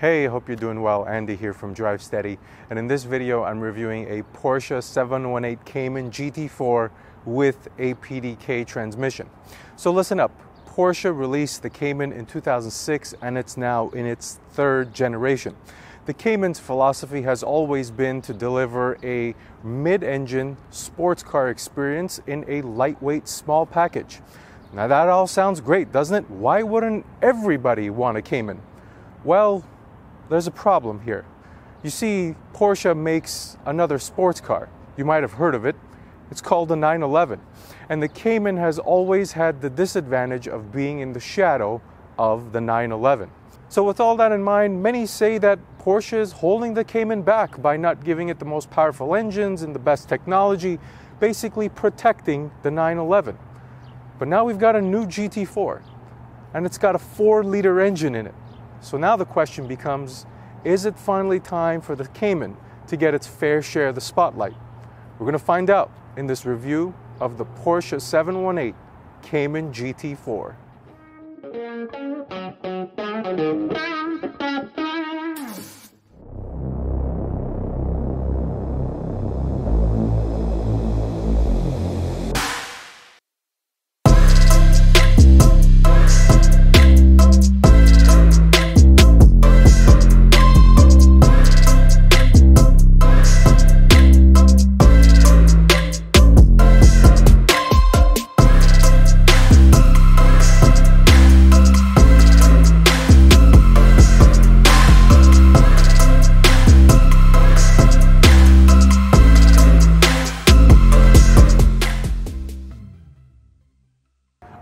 Hey, I hope you're doing well. Andy here from Drive Steady, and in this video I'm reviewing a Porsche 718 Cayman GT4 with a PDK transmission. So listen up, Porsche released the Cayman in 2006 and it's now in its third generation. The Cayman's philosophy has always been to deliver a mid-engine sports car experience in a lightweight small package. Now that all sounds great, doesn't it? Why wouldn't everybody want a Cayman? Well, there's a problem here. You see, Porsche makes another sports car. You might have heard of it. It's called the 911. And the Cayman has always had the disadvantage of being in the shadow of the 911. So with all that in mind, many say that Porsche is holding the Cayman back by not giving it the most powerful engines and the best technology, basically protecting the 911. But now we've got a new GT4, and it's got a 4-liter engine in it. So now the question becomes, is it finally time for the Cayman to get its fair share of the spotlight? We're going to find out in this review of the Porsche 718 Cayman GT4.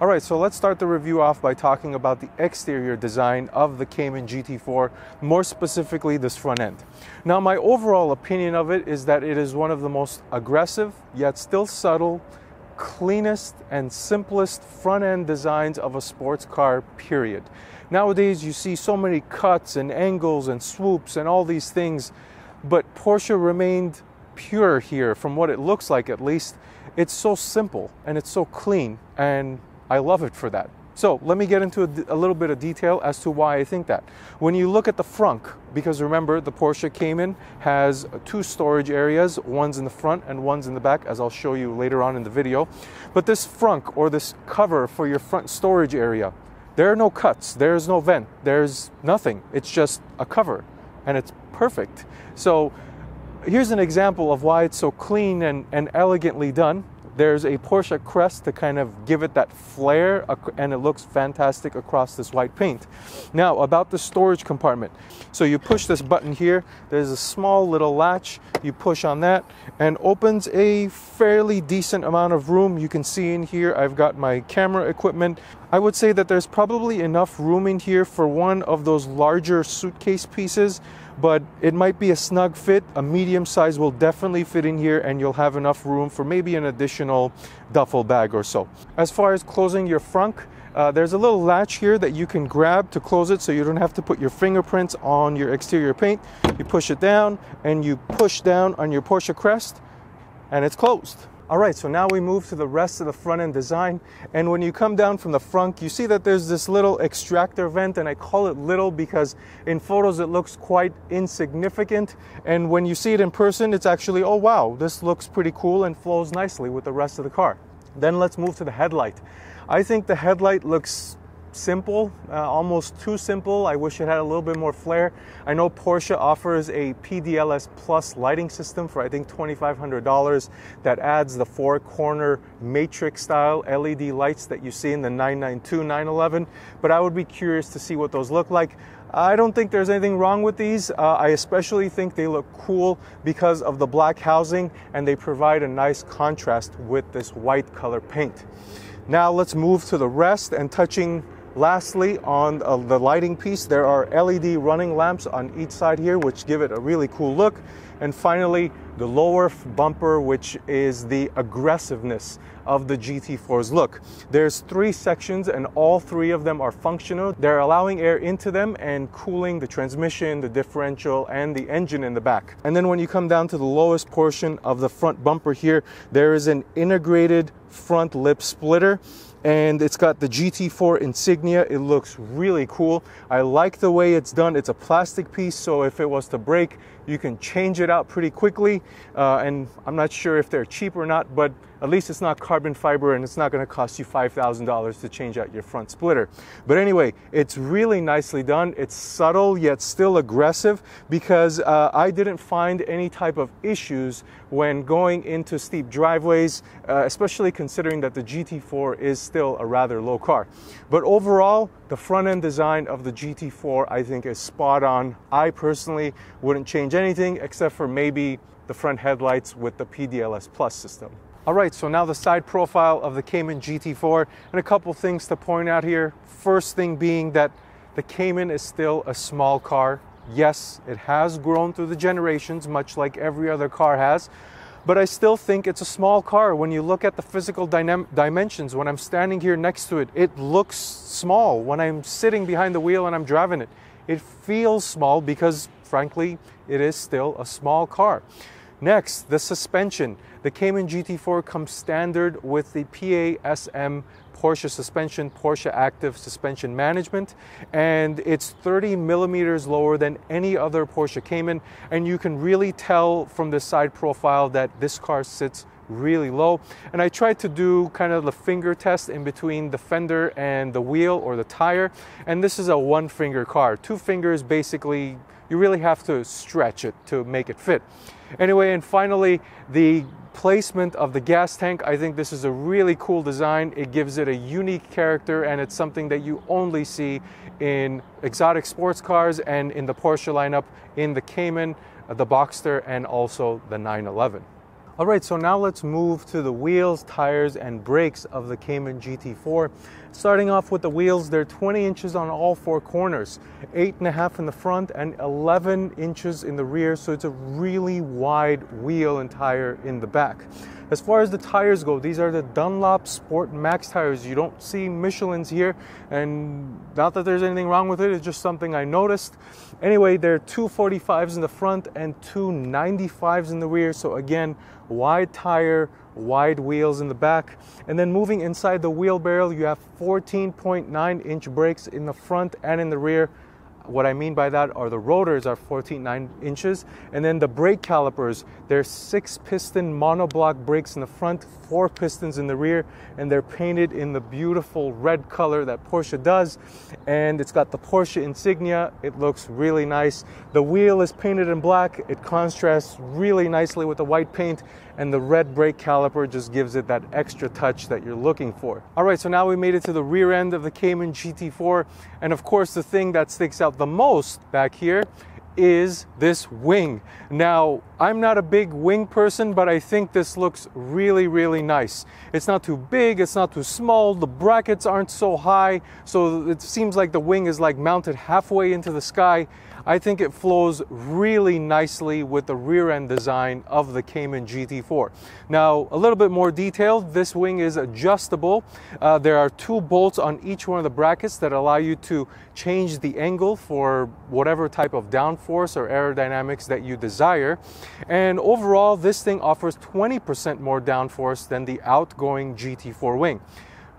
Alright, so let's start the review off by talking about the exterior design of the Cayman GT4, more specifically this front end. Now, my overall opinion of it is that it is one of the most aggressive, yet still subtle, cleanest and simplest front end designs of a sports car, period. Nowadays, you see so many cuts and angles and swoops and all these things, but Porsche remained pure here, from what it looks like at least. It's so simple and it's so clean, and I love it for that. So let me get into a little bit of detail as to why I think that. When you look at the frunk, because remember the Porsche Cayman has 2 storage areas, one's in the front and one's in the back, as I'll show you later on in the video. But this frunk, or this cover for your front storage area, there are no cuts, there's no vent, there's nothing. It's just a cover and it's perfect. So here's an example of why it's so clean and elegantly done. There's a Porsche crest to kind of give it that flair, and it looks fantastic across this white paint. Now, about the storage compartment. So you push this button here, there's a small little latch, you push on that, and opens a fairly decent amount of room. You can see in here, I've got my camera equipment. I would say that there's probably enough room in here for one of those larger suitcase pieces, but it might be a snug fit. A medium size will definitely fit in here, and you'll have enough room for maybe an additional duffel bag or so. As far as closing your frunk, there's a little latch here that you can grab to close it, so you don't have to put your fingerprints on your exterior paint. You push it down and you push down on your Porsche crest and it's closed. Alright, so now we move to the rest of the front end design, and when you come down from the front, you see that there's this little extractor vent, and I call it little because in photos it looks quite insignificant, and when you see it in person it's actually, oh wow, this looks pretty cool and flows nicely with the rest of the car. Then let's move to the headlight. I think the headlight looks simple, almost too simple. I wish it had a little bit more flair. I know Porsche offers a PDLS Plus lighting system for I think $2,500 that adds the 4-corner matrix style LED lights that you see in the 992 911, but I would be curious to see what those look like. I don't think there's anything wrong with these. I especially think they look cool because of the black housing, and they provide a nice contrast with this white color paint. Now let's move to the rest, and touching lastly on the lighting piece, there are LED running lamps on each side here, which give it a really cool look. And finally, the lower bumper, which is the aggressiveness of the GT4's look. There's 3 sections and all 3 of them are functional. They're allowing air into them and cooling the transmission, the differential, and the engine in the back. And then when you come down to the lowest portion of the front bumper here, there is an integrated front lip splitter. and it's got the GT4 insignia. It looks really cool. I like the way it's done. It's a plastic piece, so if it was to break, you can change it out pretty quickly. And I'm not sure if they're cheap or not, but at least it's not carbon fiber and it's not going to cost you $5,000 to change out your front splitter. But anyway, it's really nicely done. It's subtle yet still aggressive, because I didn't find any type of issues when going into steep driveways, especially considering that the GT4 is still a rather low car. But overall, the front end design of the GT4 I think is spot on. I personally wouldn't change anything except for maybe the front headlights with the PDLS Plus system. All right, so now the side profile of the Cayman GT4, and a couple things to point out here. First thing being that the Cayman is still a small car. Yes, it has grown through the generations, much like every other car has, but I still think it's a small car. When you look at the physical dimensions, when I'm standing here next to it, it looks small. When I'm sitting behind the wheel and I'm driving it, it feels small because, frankly, it is still a small car. Next, the suspension. The Cayman GT4 comes standard with the PASM Porsche suspension, Porsche Active Suspension Management, and it's 30 millimeters lower than any other Porsche Cayman, and you can really tell from the side profile that this car sits really low. And I tried to do kind of the finger test in between the fender and the wheel or the tire, and this is a one finger car. Two fingers, basically, you really have to stretch it to make it fit. Anyway, and finally, the placement of the gas tank. I think this is a really cool design. It gives it a unique character, and it's something that you only see in exotic sports cars and in the Porsche lineup, in the Cayman, the Boxster, and also the 911. All right, so now let's move to the wheels, tires, and brakes of the Cayman GT4. Starting off with the wheels, they're 20 inches on all four corners, 8.5 in the front and 11 inches in the rear, so it's a really wide wheel and tire in the back. As far as the tires go, these are the Dunlop Sport Max tires. You don't see Michelin's here, and not that there's anything wrong with it, it's just something I noticed. Anyway, there are 245s in the front and 295s in the rear, so again, wide tire, wide wheels in the back. And then moving inside the wheel barrel, you have 14.9-inch brakes in the front and in the rear. What I mean by that are the rotors are 14.9 inches, and then the brake calipers, they're 6-piston monoblock brakes in the front, 4 pistons in the rear, and they're painted in the beautiful red color that Porsche does, and it's got the Porsche insignia. It looks really nice. The wheel is painted in black. It contrasts really nicely with the white paint, and the red brake caliper just gives it that extra touch that you're looking for. All right, so now we made it to the rear end of the Cayman GT4, and of course the thing that sticks out the most back here is this wing. Now, I'm not a big wing person, but I think this looks really, really nice. It's not too big, it's not too small, the brackets aren't so high, so it seems like the wing is like mounted halfway into the sky. I think it flows really nicely with the rear end design of the Cayman GT4. Now, a little bit more detailed, this wing is adjustable. There are 2 bolts on each one of the brackets that allow you to change the angle for whatever type of downforce or aerodynamics that you desire. And overall, this thing offers 20% more downforce than the outgoing GT4 wing.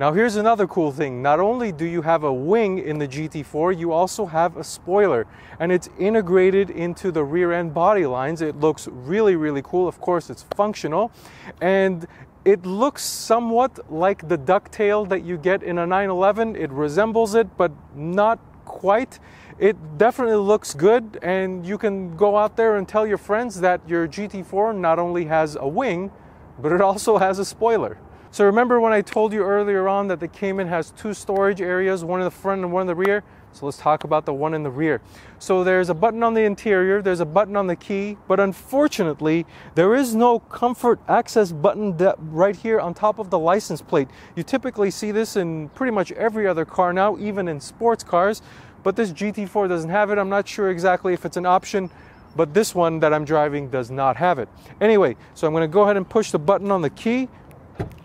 Now here's another cool thing. Not only do you have a wing in the GT4, you also have a spoiler, and it's integrated into the rear end body lines. It looks really, really cool. Of course, it's functional, and it looks somewhat like the ducktail that you get in a 911. It resembles it, but not quite. It definitely looks good, and you can go out there and tell your friends that your GT4 not only has a wing, but it also has a spoiler. So remember when I told you earlier on that the Cayman has 2 storage areas, one in the front and one in the rear? So let's talk about the one in the rear. So there's a button on the interior, there's a button on the key, but unfortunately, there is no comfort access button right here on top of the license plate. You typically see this in pretty much every other car now, even in sports cars, but this GT4 doesn't have it. I'm not sure exactly if it's an option, but this one that I'm driving does not have it. Anyway, so I'm gonna go ahead and push the button on the key.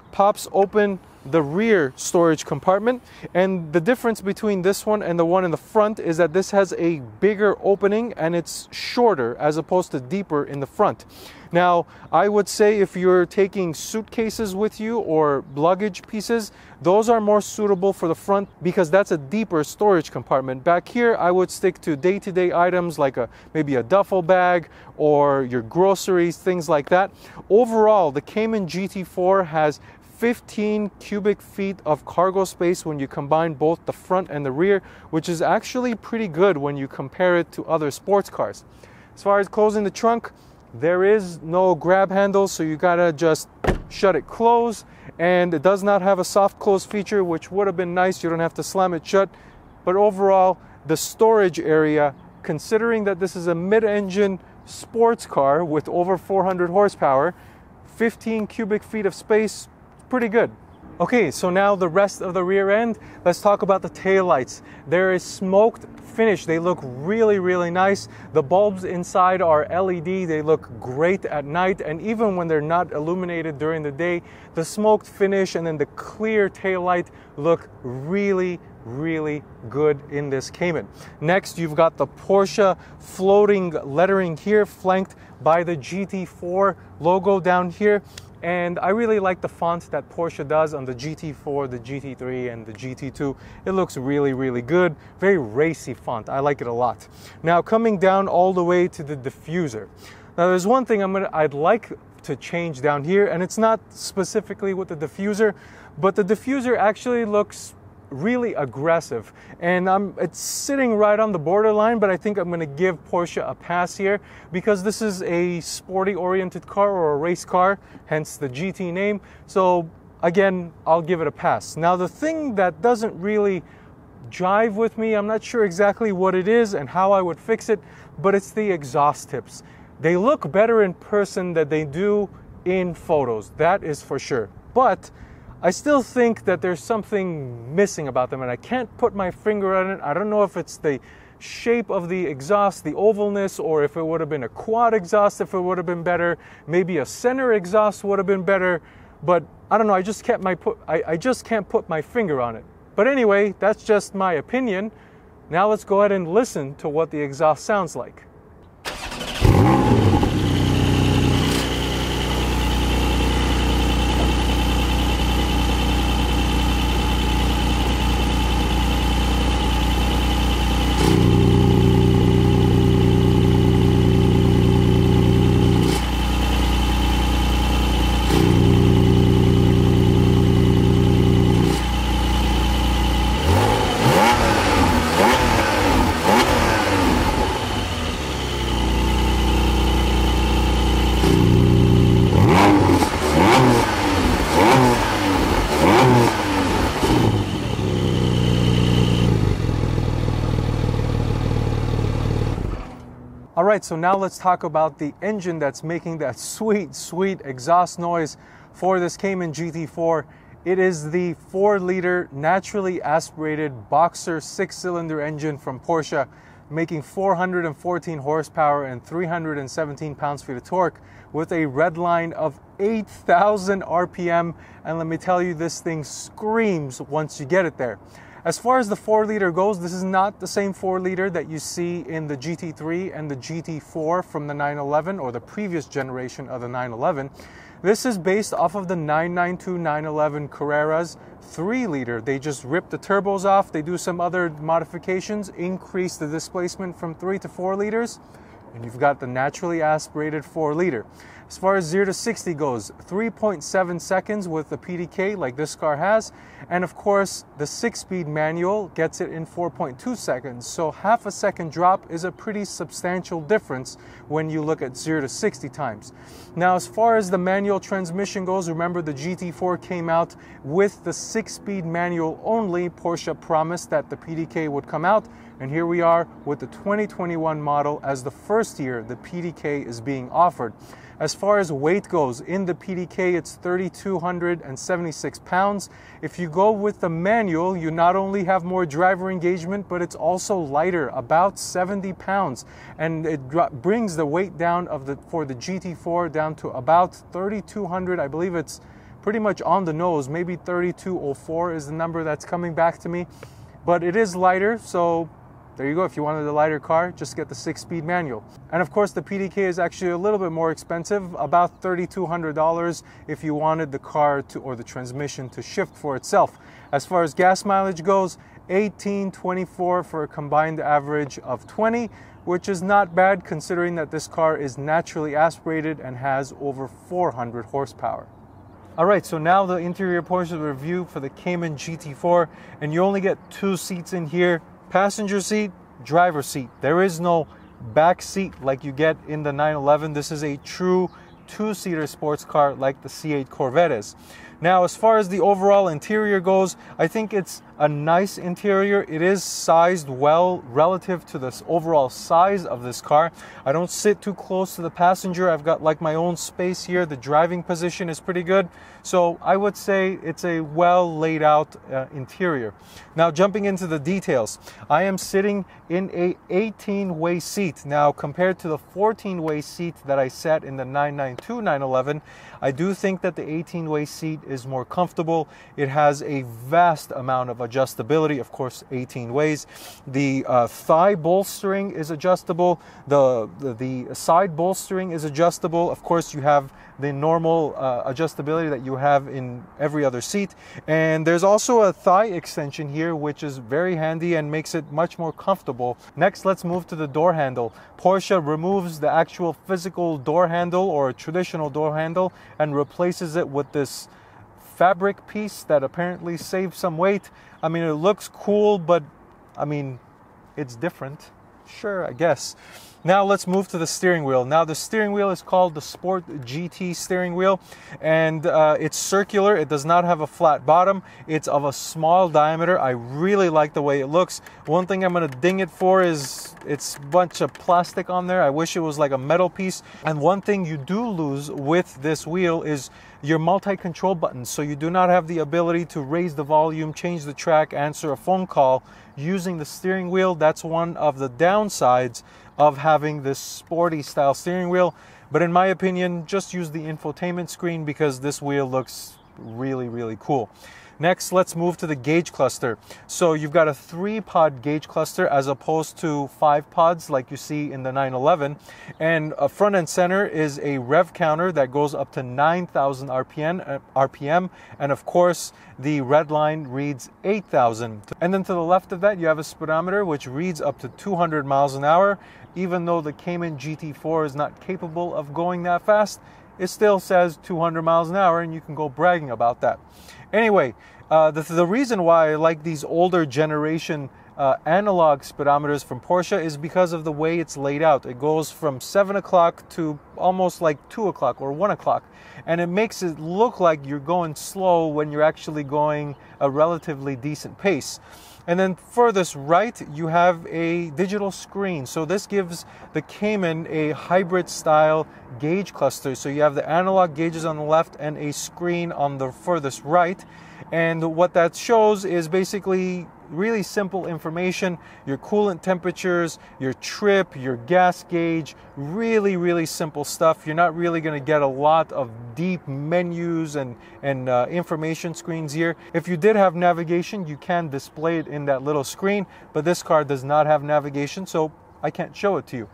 Pops open the rear storage compartment. And the difference between this one and the one in the front is that this has a bigger opening and it's shorter as opposed to deeper in the front. Now, I would say if you're taking suitcases with you or luggage pieces, those are more suitable for the front because that's a deeper storage compartment. Back here, I would stick to day-to-day items like maybe a duffel bag or your groceries, things like that. Overall, the Cayman GT4 has 15 cubic feet of cargo space when you combine both the front and the rear, which is actually pretty good when you compare it to other sports cars. As far as closing the trunk, there is no grab handle, so you gotta just shut it closed, and it does not have a soft close feature, which would have been nice. You don't have to slam it shut. But overall, the storage area, considering that this is a mid-engine sports car with over 400 horsepower, 15 cubic feet of space, pretty good. Okay, so now the rest of the rear end, let's talk about the taillights. There is smoked finish. They look really, really nice. The bulbs inside are LED. They look great at night, and even when they're not illuminated during the day, the smoked finish and then the clear taillight look really, really good in this Cayman. Next, you've got the Porsche floating lettering here, flanked by the GT4 logo down here. And I really like the font that Porsche does on the GT4, the GT3, and the GT2. It looks really, really good. Very racy font. I like it a lot. Now, coming down all the way to the diffuser. Now, there's one thing I'd like to change down here, and it's not specifically with the diffuser, but the diffuser actually looks really aggressive, and it's sitting right on the borderline, but I think I'm going to give Porsche a pass here because this is a sporty oriented car or a race car, hence the GT name. So again, I'll give it a pass. Now, the thing that doesn't really jive with me, I'm not sure exactly what it is and how I would fix it, but it's the exhaust tips. They look better in person than they do in photos, that is for sure. But I still think that there's something missing about them, and I can't put my finger on it. I don't know if it's the shape of the exhaust, the ovalness, or if it would have been a quad exhaust, if it would have been better. Maybe a center exhaust would have been better, but I don't know. I just can't put my finger on it. But anyway, that's just my opinion. Now let's go ahead and listen to what the exhaust sounds like. Alright, so now let's talk about the engine that's making that sweet, sweet exhaust noise for this Cayman GT4. It is the 4-liter naturally aspirated Boxer 6-cylinder engine from Porsche, making 414 horsepower and 317 pounds-feet of torque with a red line of 8,000 RPM. And let me tell you, this thing screams once you get it there. As far as the 4-liter goes, this is not the same 4-liter that you see in the GT3 and the GT4 from the 911 or the previous generation of the 911. This is based off of the 992 911 Carrera's 3-liter. They just rip the turbos off, they do some other modifications, increase the displacement from 3 to 4 liters, and you've got the naturally aspirated 4-liter. As far as 0 to 60 goes, 3.7 seconds with the PDK like this car has, and of course the 6-speed manual gets it in 4.2 seconds, so half a second drop is a pretty substantial difference when you look at 0 to 60 times. Now, as far as the manual transmission goes, remember the GT4 came out with the 6-speed manual only. Porsche promised that the PDK would come out, and here we are with the 2021 model as the first year the PDK is being offered. As far as weight goes, in the PDK it's 3,276 pounds. If you go with the manual, you not only have more driver engagement, but it's also lighter, about 70 pounds. And it brings the weight down for the GT4 down to about 3,200. I believe it's pretty much on the nose. Maybe 3204 is the number that's coming back to me, but it is lighter, so there you go. If you wanted a lighter car, just get the 6-speed manual. And of course, the PDK is actually a little bit more expensive, about $3,200 if you wanted the car to, or the transmission to shift for itself. As far as gas mileage goes, 1824 for a combined average of 20, which is not bad considering that this car is naturally aspirated and has over 400 horsepower. All right, so now the interior portion of the review for the Cayman GT4, and you only get 2 seats in here. Passenger seat, driver seat. There is no back seat like you get in the 911. This is a true 2-seater sports car like the C8 Corvette is. Now, as far as the overall interior goes, I think it's a nice interior. It is sized well relative to the overall size of this car. I don't sit too close to the passenger. I've got like my own space here. The driving position is pretty good. So I would say it's a well laid out interior. Now, jumping into the details, I am sitting in a 18-way seat. Now, compared to the 14-way seat that I sat in the 992 911, I do think that the 18-way seat is more comfortable. It has a vast amount of adjustability, of course, 18 ways. The thigh bolstering is adjustable. The side bolstering is adjustable. Of course, you have the normal adjustability that you have in every other seat. And there's also a thigh extension here, which is very handy and makes it much more comfortable. Next, let's move to the door handle. Porsche removes the actual physical door handle or traditional door handle and replaces it with this fabric piece that apparently saves some weight. I mean, it looks cool, but I mean, it's different. Sure, I guess. Now let's move to the steering wheel. Now the steering wheel is called the Sport GT steering wheel, and it's circular. It does not have a flat bottom. It's of a small diameter. I really like the way it looks. One thing I'm gonna ding it for is it's a bunch of plastic on there. I wish it was like a metal piece. And one thing you do lose with this wheel is your multi-control buttons. So you do not have the ability to raise the volume, change the track, answer a phone call using the steering wheel. That's one of the downsides of having this sporty style steering wheel. But in my opinion, just use the infotainment screen because this wheel looks really, really cool. Next, let's move to the gauge cluster. So you've got a 3-pod gauge cluster as opposed to 5 pods like you see in the 911. And front and center is a rev counter that goes up to 9,000 RPM. And of course, the red line reads 8,000. And then to the left of that, you have a speedometer which reads up to 200 miles an hour. Even though the Cayman GT4 is not capable of going that fast, it still says 200 miles an hour, and you can go bragging about that. Anyway, the reason why I like these older generation analog speedometers from Porsche is because of the way it's laid out. It goes from 7 o'clock to almost like 2 o'clock or 1 o'clock. And it makes it look like you're going slow when you're actually going a relatively decent pace. And then furthest right, you have a digital screen. So this gives the Cayman a hybrid style gauge cluster. So you have the analog gauges on the left and a screen on the furthest right. And what that shows is basically really simple information, your coolant temperatures, your trip, your gas gauge, really, really simple stuff. You're not really going to get a lot of deep menus and information screens here. If you did have navigation, you can display it in that little screen, but this car does not have navigation, so I can't show it to you.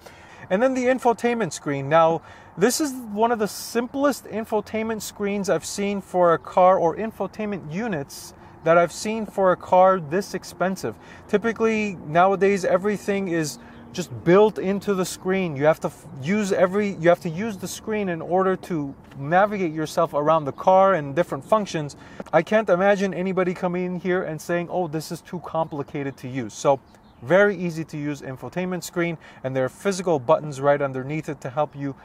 And then the infotainment screen. Now, this is one of the simplest infotainment screens I've seen for a car, or infotainment units that I've seen for a car this expensive. Typically, nowadays, everything is just built into the screen. You have to use the screen in order to navigate yourself around the car and different functions. I can't imagine anybody coming in here and saying, oh, this is too complicated to use. So very easy to use infotainment screen, and there are physical buttons right underneath it to help you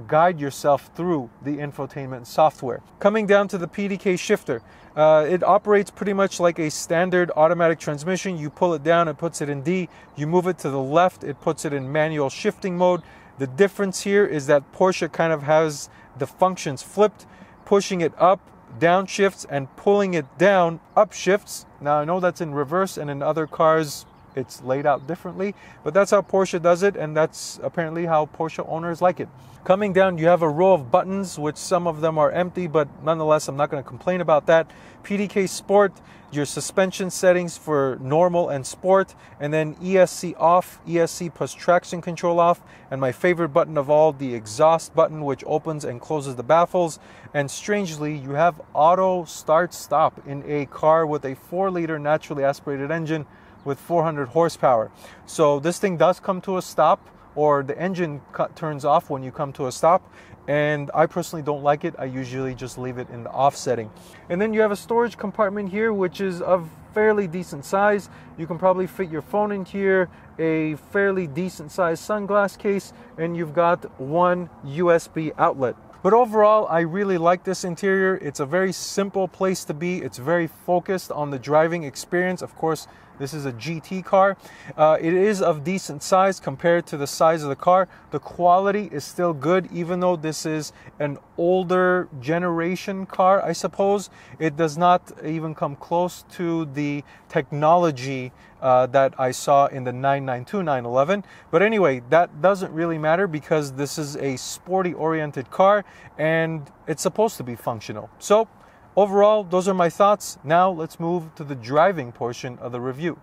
guide yourself through the infotainment software. Coming down to the PDK shifter, it operates pretty much like a standard automatic transmission. You pull it down, it puts it in D. You move it to the left, it puts it in manual shifting mode. The difference here is that Porsche kind of has the functions flipped, pushing it up, down shifts, and pulling it down, up shifts. Now I know that's in reverse, and in other cars it's laid out differently, but that's how Porsche does it, and that's apparently how Porsche owners like it. Coming down, you have a row of buttons, which some of them are empty, but nonetheless, I'm not going to complain about that. PDK Sport, your suspension settings for normal and sport, and then ESC off, ESC plus traction control off, and my favorite button of all, the exhaust button, which opens and closes the baffles. And strangely, you have auto start stop in a car with a 4-liter naturally aspirated engine with 400 horsepower. So this thing does come to a stop, or the engine turns off when you come to a stop, and I personally don't like it. I usually just leave it in the off setting. And then you have a storage compartment here, which is of fairly decent size. You can probably fit your phone in here, a fairly decent sized sunglass case, and you've got one USB outlet. But overall, I really like this interior. It's a very simple place to be. It's very focused on the driving experience. Of course, this is a GT car. It is of decent size compared to the size of the car. The quality is still good, even though this is an older generation car, I suppose. It does not even come close to the technology that I saw in the 992 911. But anyway, that doesn't really matter because this is a sporty oriented car and it's supposed to be functional. So overall, those are my thoughts. Now let's move to the driving portion of the review.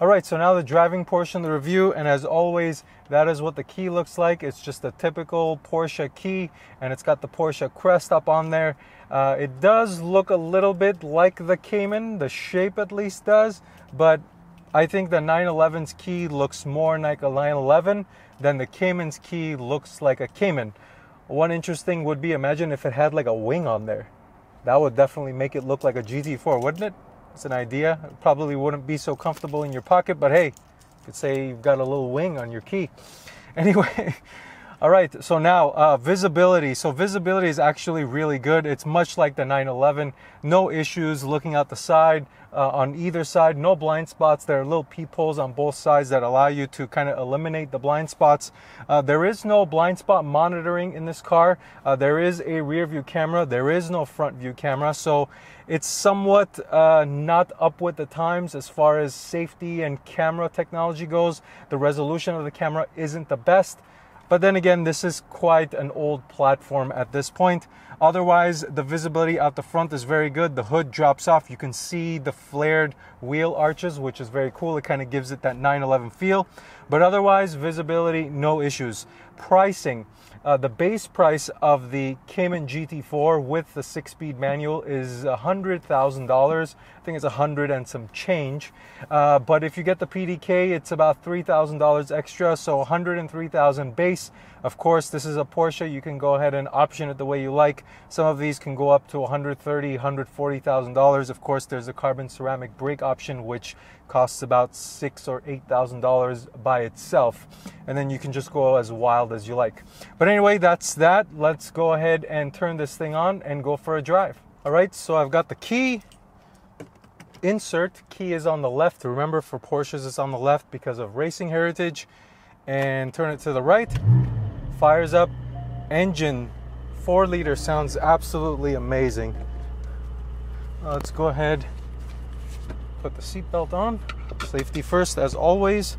All right, so now the driving portion of the review, and as always, that is what the key looks like. It's just a typical Porsche key, and it's got the Porsche crest up on there. It does look a little bit like the Cayman, the shape at least does, but I think the 911's key looks more like a 911 than the Cayman's key looks like a Cayman. One interesting would be, imagine if it had like a wing on there. That would definitely make it look like a GT4, wouldn't it? It's an idea. It probably wouldn't be so comfortable in your pocket, but hey, you could say you've got a little wing on your key. Anyway, all right, so now visibility. So visibility is actually really good. It's much like the 911. No issues looking out the side. On either side, no blind spots. There are little peepholes on both sides that allow you to kind of eliminate the blind spots. There is no blind spot monitoring in this car. There is a rear view camera. There is no front view camera. So it's somewhat not up with the times as far as safety and camera technology goes. The resolution of the camera isn't the best. But then again, this is quite an old platform at this point. Otherwise, the visibility out the front is very good. The hood drops off. You can see the flared wheel arches, which is very cool. It kind of gives it that 911 feel. But otherwise, visibility, no issues. Pricing. The base price of the Cayman GT4 with the 6-speed manual is $100,000. I think it's 100 and some change. But if you get the PDK, it's about $3,000 extra, so $103,000 base. Of course, this is a Porsche. You can go ahead and option it the way you like. Some of these can go up to $130,000, $140,000. Of course, there's a carbon ceramic brake option, which costs about $6,000 or $8,000 by itself. And then you can just go as wild as you like. But anyway, that's that. Let's go ahead and turn this thing on and go for a drive. All right, so I've got the key. Insert key is on the left. Remember, for Porsches, it's on the left because of racing heritage. And turn it to the right. Fires up. Engine 4-liter sounds absolutely amazing. Let's go ahead, put the seatbelt on. Safety first, as always.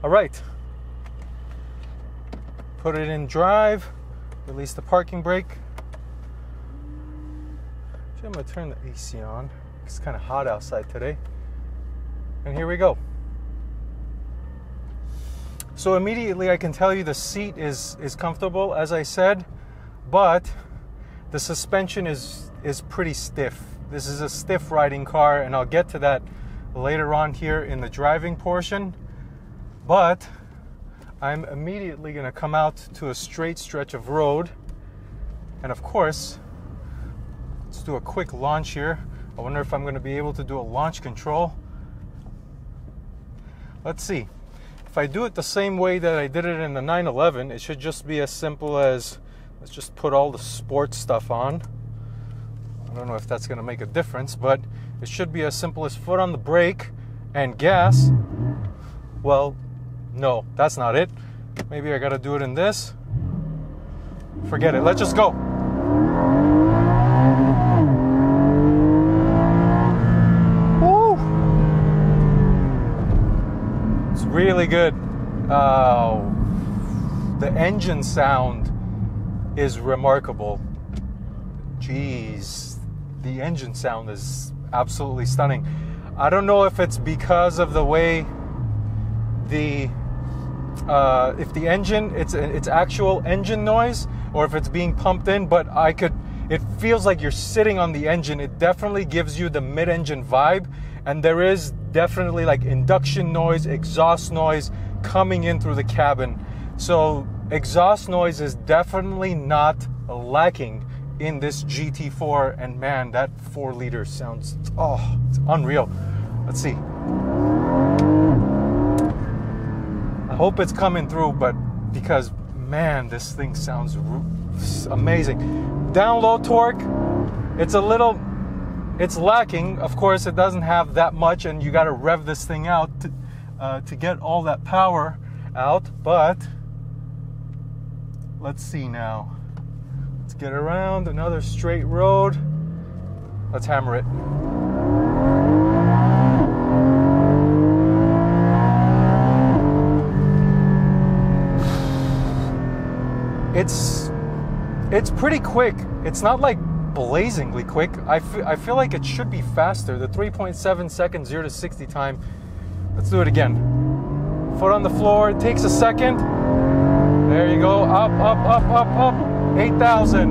All right. Put it in drive. Release the parking brake. Actually, I'm gonna turn the AC on. It's kind of hot outside today. And here we go. So immediately I can tell you the seat is comfortable, as I said, but the suspension is pretty stiff. This is a stiff riding car, and I'll get to that later on here in the driving portion. But I'm immediately going to come out to a straight stretch of road. And of course, let's do a quick launch here. I wonder if I'm going to be able to do a launch control. Let's see. If I do it the same way that I did it in the 911, it should just be as simple as, let's just put all the sports stuff on. I don't know if that's going to make a difference, but it should be as simple as foot on the brake and gas. Well, no, that's not it. Maybe I got to do it in this. Forget it. Let's just go. really good. The engine sound is remarkable. Jeez, the engine sound is absolutely stunning. I don't know if it's because of the way if the engine, it's actual engine noise, or if it's being pumped in, but it feels like you're sitting on the engine. It definitely gives you the mid-engine vibe, and there is definitely like induction noise, exhaust noise coming in through the cabin. So exhaust noise is definitely not lacking in this GT4, and man, that 4-liter sounds, oh, it's unreal. Let's see. I hope it's coming through, but because man, this thing sounds amazing. Down low torque, it's lacking. Of course, it doesn't have that much, and you got to rev this thing out to get all that power out. But let's see now. Let's get around another straight road. Let's hammer it. It's pretty quick. It's not like blazingly quick. I feel like it should be faster. The 3.7 seconds 0 to 60 time. Let's do it again. Foot on the floor. It takes a second. There you go. Up, up, up, up, up. 8,000.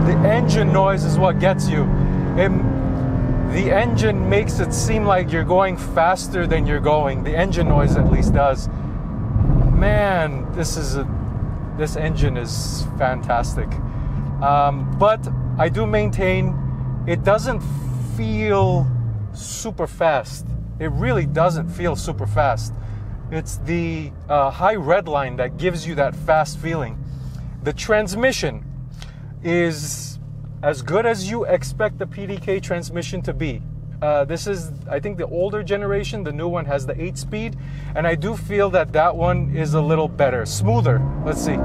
The engine noise is what gets you. The engine makes it seem like you're going faster than you're going. The engine noise at least does. Man, this engine is fantastic. But I do maintain it doesn't feel super fast. It really doesn't feel super fast. It's the high red line that gives you that fast feeling. The transmission is as good as you expect the PDK transmission to be. This is, I think, the older generation. The new one has the 8-speed, and I do feel that that one is a little better, smoother. Let's see.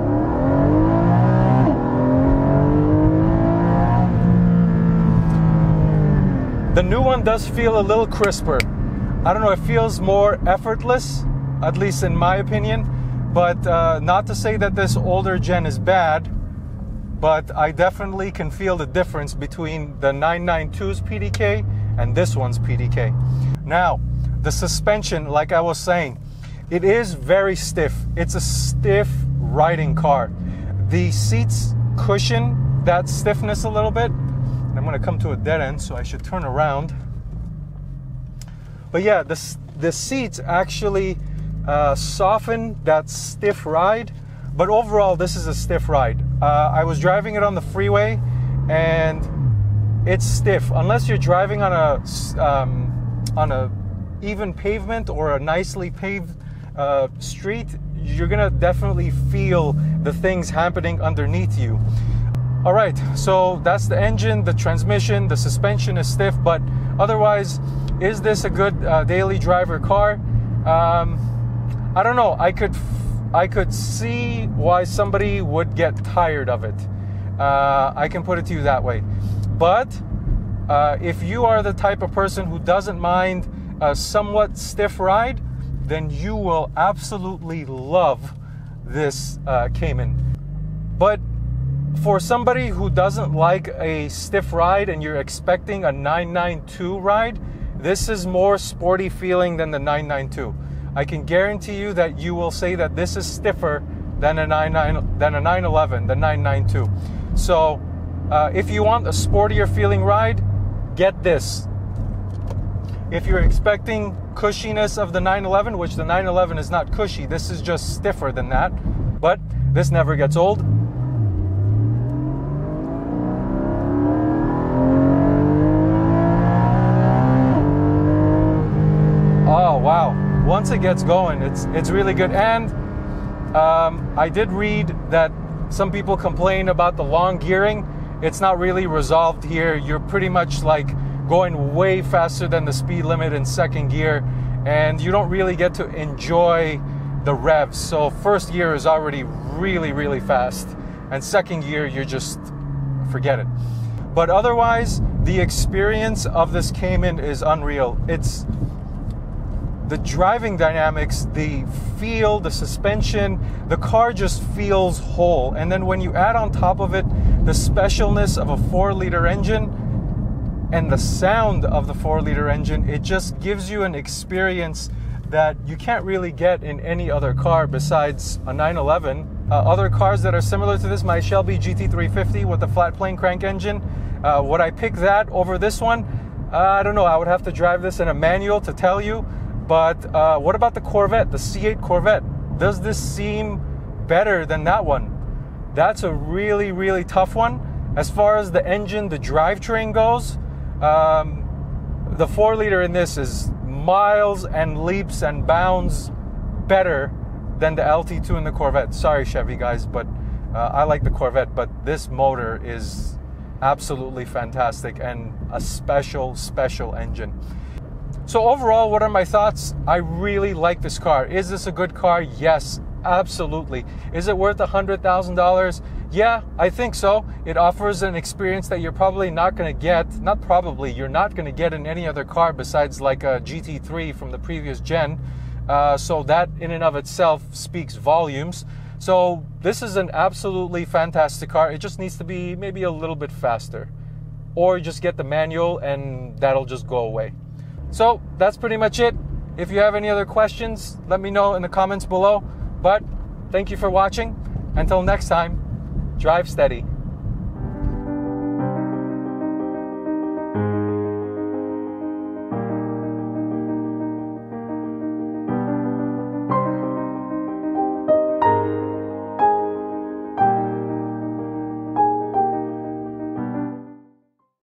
The new one does feel a little crisper. I don't know, it feels more effortless, at least in my opinion. But not to say that this older gen is bad, but I definitely can feel the difference between the 992's PDK and this one's PDK. Now, the suspension, like I was saying, it is very stiff. It's a stiff riding car. The seats cushion that stiffness a little bit. I'm gonna come to a dead end, so I should turn around. But yeah, the seats actually soften that stiff ride, but overall this is a stiff ride. I was driving it on the freeway, and it's stiff. Unless you're driving on a even pavement or a nicely paved street, you're gonna definitely feel the things happening underneath you. All right, so that's the engine, the transmission, the suspension is stiff, but otherwise, is this a good daily driver car? I don't know. I could see why somebody would get tired of it. I can put it to you that way. But if you are the type of person who doesn't mind a somewhat stiff ride, then you will absolutely love this Cayman. But for somebody who doesn't like a stiff ride and you're expecting a 992 ride, this is more sporty feeling than the 992. I can guarantee you that you will say that this is stiffer than a 911, the 992. So if you want a sportier feeling ride, get this. If you're expecting cushiness of the 911, which the 911 is not cushy, this is just stiffer than that, but this never gets old. Oh wow, once it gets going, it's really good. And I did read that some people complain about the long gearing. It's not really resolved here. You're pretty much like going way faster than the speed limit in second gear, and you don't really get to enjoy the revs. So first gear is already really, really fast, and second gear, you're just, forget it. But otherwise, the experience of this Cayman is unreal. It's the driving dynamics, the feel, the suspension, the car just feels whole. And then when you add on top of it the specialness of a 4-liter engine and the sound of the 4-liter engine, it just gives you an experience that you can't really get in any other car besides a 911. Other cars that are similar to this, my Shelby GT350 with the flat plane crank engine, would I pick that over this one? I don't know. I would have to drive this in a manual to tell you. But what about the Corvette, the C8 Corvette? Does this seem better than that one? That's a really, really tough one. As far as the engine, the drivetrain goes, the 4-liter in this is miles and leaps and bounds better than the LT2 in the Corvette. Sorry, Chevy guys, but I like the Corvette, but this motor is absolutely fantastic and a special, special engine. So overall, what are my thoughts? I really like this car. Is this a good car? Yes, absolutely. Is it worth $100,000? Yeah, I think so. It offers an experience that you're probably not going to get, not probably, you're not going to get in any other car besides like a GT3 from the previous gen. So that in and of itself speaks volumes. So this is an absolutely fantastic car. It just needs to be maybe a little bit faster. Or just get the manual and that'll just go away. So that's pretty much it. If you have any other questions, let me know in the comments below. But thank you for watching. Until next time, drive steady.